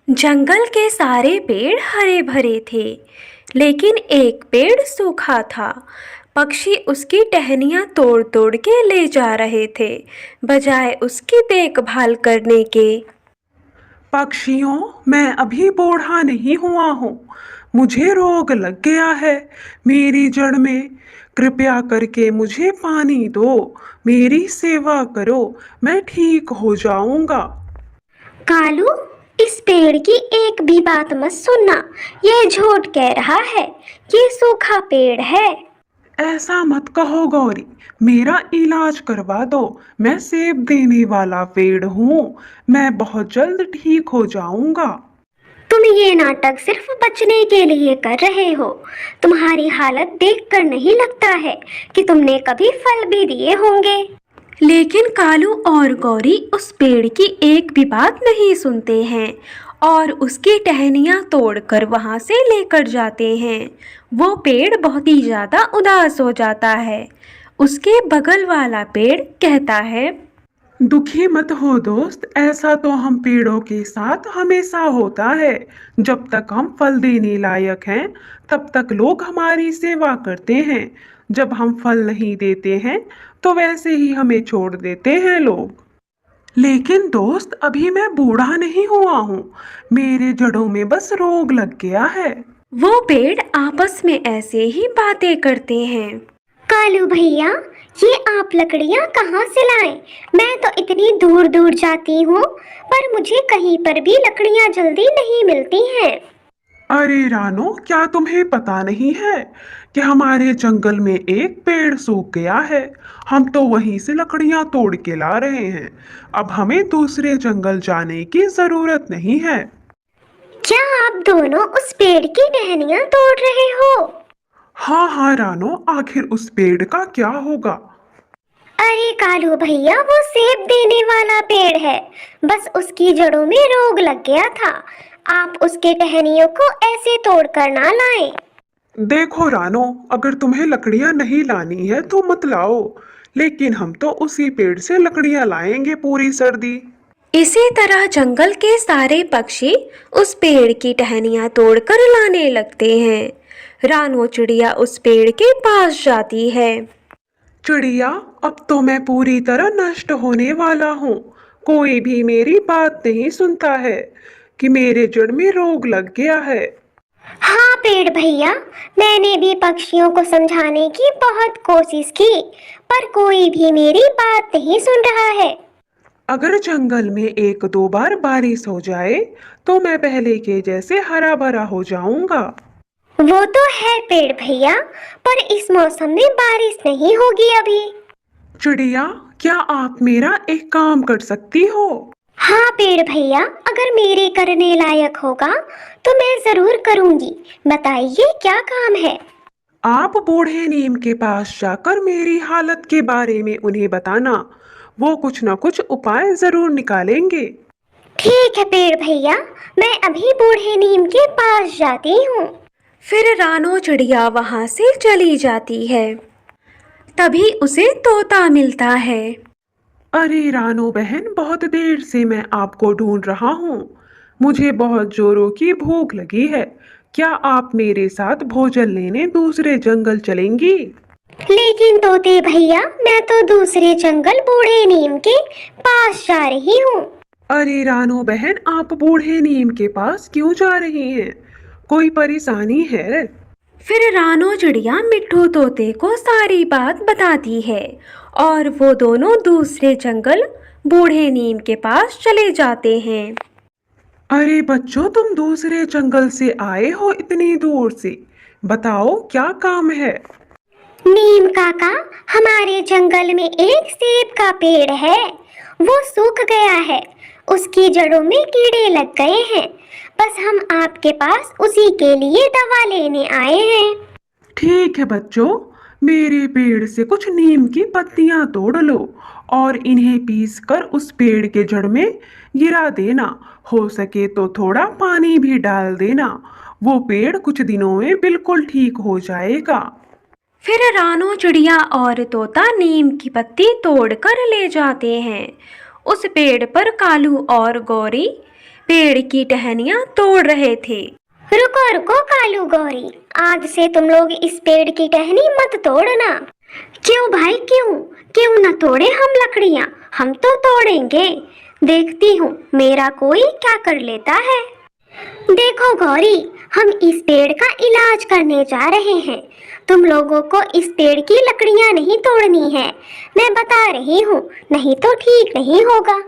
जंगल के सारे पेड़ हरे भरे थे, लेकिन एक पेड़ सूखा था। पक्षी उसकी टहनियाँ तोड़ तोड़ के ले जा रहे थे, बजाय उसकी देखभाल करने के। पक्षियों, मैं अभी बूढ़ा नहीं हुआ हूँ। मुझे रोग लग गया है मेरी जड़ में। कृपया करके मुझे पानी दो, मेरी सेवा करो, मैं ठीक हो जाऊंगा। कालू, इस पेड़ की एक भी बात मत सुनना। यह झूठ कह रहा है। ये सूखा पेड़ है। ऐसा मत कहो गौरी, मेरा इलाज करवा दो। मैं सेब देने वाला पेड़ हूँ। मैं बहुत जल्द ठीक हो जाऊंगा। तुम ये नाटक सिर्फ बचने के लिए कर रहे हो। तुम्हारी हालत देखकर नहीं लगता है कि तुमने कभी फल भी दिए होंगे। लेकिन कालू और गौरी उस पेड़ की एक भी बात नहीं सुनते हैं और उसकी टहनियाँ तोड़कर वहाँ से लेकर जाते हैं। वो पेड़ बहुत ही ज़्यादा उदास हो जाता है। उसके बगल वाला पेड़ कहता है, दुखी मत हो दोस्त, ऐसा तो हम पेड़ों के साथ हमेशा होता है। जब तक हम फल देने लायक हैं, तब तक लोग हमारी सेवा करते हैं। जब हम फल नहीं देते हैं, तो वैसे ही हमें छोड़ देते हैं लोग। लेकिन दोस्त, अभी मैं बूढ़ा नहीं हुआ हूँ। मेरे जड़ों में बस रोग लग गया है। वो पेड़ आपस में ऐसे ही बातें करते हैं। कालू भैया, ये आप लकड़ियाँ कहाँ से लाए? मैं तो इतनी दूर दूर जाती हूँ, पर मुझे कहीं पर भी लकड़ियाँ जल्दी नहीं मिलती हैं। अरे रानो, क्या तुम्हें पता नहीं है कि हमारे जंगल में एक पेड़ सूख गया है। हम तो वहीं से लकड़ियां तोड़ के ला रहे हैं। अब हमें दूसरे जंगल जाने की जरूरत नहीं है। क्या आप दोनों उस पेड़ की टहनियाँ तोड़ रहे हो? हाँ हाँ रानो, आखिर उस पेड़ का क्या होगा? अरे कालू भैया, वो सेब देने वाला पेड़ है। बस उसकी जड़ों में रोग लग गया था। आप उसके टहनियों को ऐसे तोड़कर ना लाएं। देखो रानो, अगर तुम्हें लकड़ियां नहीं लानी है तो मत लाओ। लेकिन हम तो उसी पेड़ से लकड़ियां लाएंगे पूरी सर्दी। इसी तरह जंगल के सारे पक्षी उस पेड़ की टहनियाँ तोड़कर लाने लगते हैं। रानो चिड़िया उस पेड़ के पास जाती है। चिड़िया, अब तो मैं पूरी तरह नष्ट होने वाला हूँ। कोई भी मेरी बात नहीं सुनता है कि मेरे जड़ में रोग लग गया है। हाँ पेड़ भैया, मैंने भी पक्षियों को समझाने की बहुत कोशिश की, पर कोई भी मेरी बात नहीं सुन रहा है। अगर जंगल में एक दो बार बारिश हो जाए तो मैं पहले के जैसे हरा भरा हो जाऊंगा। वो तो है पेड़ भैया, पर इस मौसम में बारिश नहीं होगी अभी। चिड़िया, क्या आप मेरा एक काम कर सकती हो? हाँ पेड़ भैया, अगर मेरे करने लायक होगा तो मैं जरूर करूँगी। बताइए क्या काम है? आप बूढ़े नीम के पास जाकर मेरी हालत के बारे में उन्हें बताना। वो कुछ न कुछ उपाय जरूर निकालेंगे। ठीक है पेड़ भैया, मैं अभी बूढ़े नीम के पास जाती हूँ। फिर रानो चिड़िया वहाँ से चली जाती है। तभी उसे तोता मिलता है। अरे रानो बहन, बहुत देर से मैं आपको ढूंढ रहा हूँ। मुझे बहुत जोरों की भूख लगी है। क्या आप मेरे साथ भोजन लेने दूसरे जंगल चलेंगी? लेकिन तोते भैया, मैं तो दूसरे जंगल बूढ़े नीम के पास जा रही हूँ। अरे रानो बहन, आप बूढ़े नीम के पास क्यों जा रही हैं? कोई परेशानी है? फिर रानो चिड़िया मिट्ठू तोते को सारी बात बताती है और वो दोनों दूसरे जंगल बूढ़े नीम के पास चले जाते हैं। अरे बच्चों, तुम दूसरे जंगल से आए हो इतनी दूर से। बताओ क्या काम है? नीम काका, हमारे जंगल में एक सेब का पेड़ है। वो सूख गया है। उसकी जड़ों में कीड़े लग गए हैं। बस हम आपके पास उसी के लिए दवा लेने आए हैं। ठीक है बच्चों, मेरे पेड़ से कुछ नीम की पत्तियां तोड़ लो और इन्हें पीस कर उस पेड़ के जड़ में गिरा देना। हो सके तो थोड़ा पानी भी डाल देना। वो पेड़ कुछ दिनों में बिल्कुल ठीक हो जाएगा। फिर रानो चिड़िया और तोता नीम की पत्ती तोड़कर ले जाते हैं। उस पेड़ पर कालू और गौरी पेड़ की टहनियाँ तोड़ रहे थे। रुको रुको कालू गौरी, आज से तुम लोग इस पेड़ की टहनी मत तोड़ना। क्यों भाई क्यों? क्यों न तोड़े हम लकड़ियाँ? हम तो तोड़ेंगे। देखती हूँ मेरा कोई क्या कर लेता है। देखो गौरी, हम इस पेड़ का इलाज करने जा रहे हैं। तुम लोगों को इस पेड़ की लकड़ियाँ नहीं तोड़नी है, मैं बता रही हूँ, नहीं तो ठीक नहीं होगा।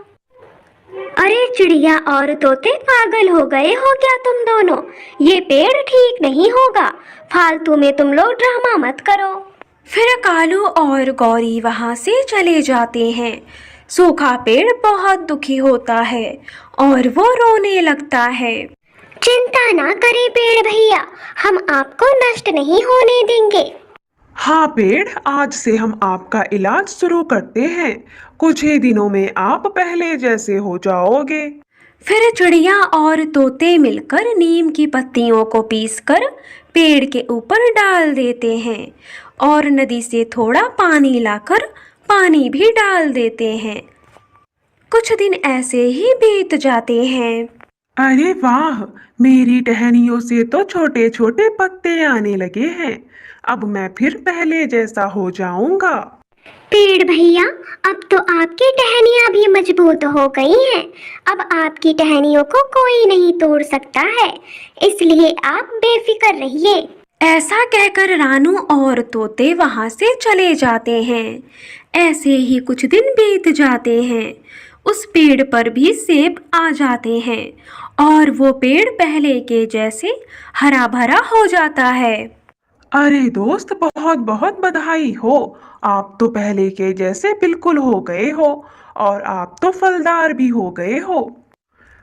अरे चिड़िया और तोते, पागल हो गए हो क्या तुम दोनों? ये पेड़ ठीक नहीं होगा, फालतू में तुम लोग ड्रामा मत करो। फिर कालू और गौरी वहां से चले जाते हैं। सूखा पेड़ बहुत दुखी होता है और वो रोने लगता है। चिंता ना करें पेड़ भैया, हम आपको नष्ट नहीं होने देंगे। हाँ पेड़, आज से हम आपका इलाज शुरू करते हैं। कुछ ही दिनों में आप पहले जैसे हो जाओगे। फिर चिड़िया और तोते मिलकर नीम की पत्तियों को पीसकर पेड़ के ऊपर डाल देते हैं और नदी से थोड़ा पानी लाकर पानी भी डाल देते हैं। कुछ दिन ऐसे ही बीत जाते हैं। अरे वाह, मेरी टहनियों से तो छोटे छोटे पत्ते आने लगे हैं। अब मैं फिर पहले जैसा हो जाऊंगा। पेड़ भैया, अब तो आपकी टहनियाँ भी मजबूत हो गई हैं। अब आपकी टहनियों को कोई नहीं तोड़ सकता है, इसलिए आप बेफिक्र रहिए। ऐसा कहकर रानू और तोते वहां से चले जाते हैं। ऐसे ही कुछ दिन बीत जाते हैं। उस पेड़ पर भी सेब आ जाते हैं और वो पेड़ पहले के जैसे हरा भरा हो जाता है। अरे दोस्त, बहुत बहुत बधाई हो। आप तो पहले के जैसे बिल्कुल हो गए हो और आप तो फलदार भी हो गए हो।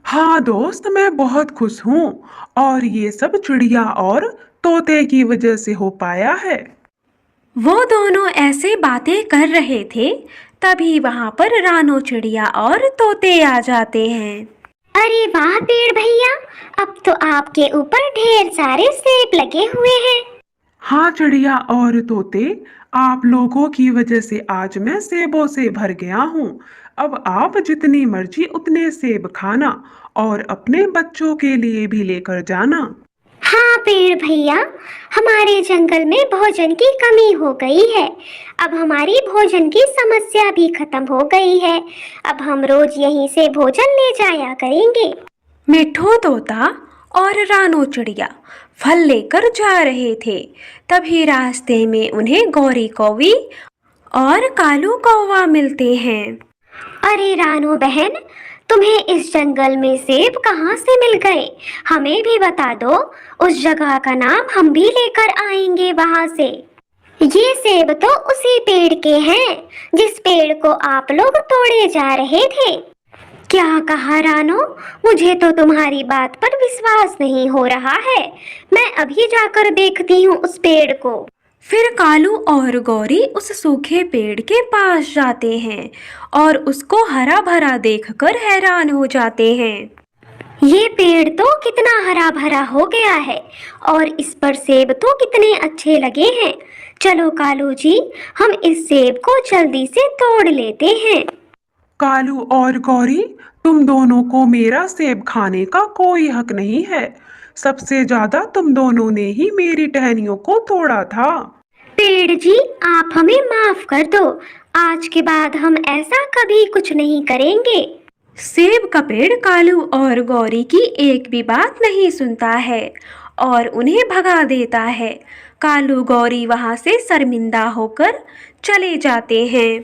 हाँ दोस्त, मैं बहुत खुश हूँ और ये सब चिड़िया और तोते की वजह से हो पाया है। वो दोनों ऐसे बातें कर रहे थे, तभी वहां पर रानू चिड़िया और तोते आ जाते हैं। अरे वाह पेड़ भैया, अब तो आपके ऊपर ढेर सारे सेब लगे हुए हैं। हाँ चिड़िया और तोते, आप लोगों की वजह से आज मैं सेबों से भर गया हूँ। अब आप जितनी मर्जी उतने सेब खाना और अपने बच्चों के लिए भी लेकर जाना। हाँ पेड़ भैया, हमारे जंगल में भोजन की कमी हो गई है। अब हमारी भोजन की समस्या भी खत्म हो गई है। अब हम रोज यहीं से भोजन ले जाया करेंगे। मिट्ठू तोता और रानू चिड़िया फल लेकर जा रहे थे। तभी रास्ते में उन्हें गौरी कौवी और कालू कौवा मिलते हैं। अरे रानू बहन, तुम्हें इस जंगल में सेब कहाँ से मिल गए? हमें भी बता दो, उस जगह का नाम हम भी लेकर आएंगे वहाँ से। ये सेब तो उसी पेड़ के हैं जिस पेड़ को आप लोग तोड़े जा रहे थे। क्या कहा रानो? मुझे तो तुम्हारी बात पर विश्वास नहीं हो रहा है। मैं अभी जाकर देखती हूँ उस पेड़ को। फिर कालू और गौरी उस सूखे पेड़ के पास जाते हैं और उसको हरा भरा देखकर हैरान हो जाते हैं। ये पेड़ तो कितना हरा भरा हो गया है और इस पर सेब तो कितने अच्छे लगे हैं। चलो कालू जी, हम इस सेब को जल्दी से तोड़ लेते हैं। कालू और गौरी, तुम दोनों को मेरा सेब खाने का कोई हक नहीं है। सबसे ज्यादा तुम दोनों ने ही मेरी टहनियों को तोड़ा था। पेड़ जी, आप हमें माफ कर दो। आज के बाद हम ऐसा कभी कुछ नहीं करेंगे। सेब का पेड़ कालू और गौरी की एक भी बात नहीं सुनता है और उन्हें भगा देता है। कालू गौरी वहां से शर्मिंदा होकर चले जाते हैं।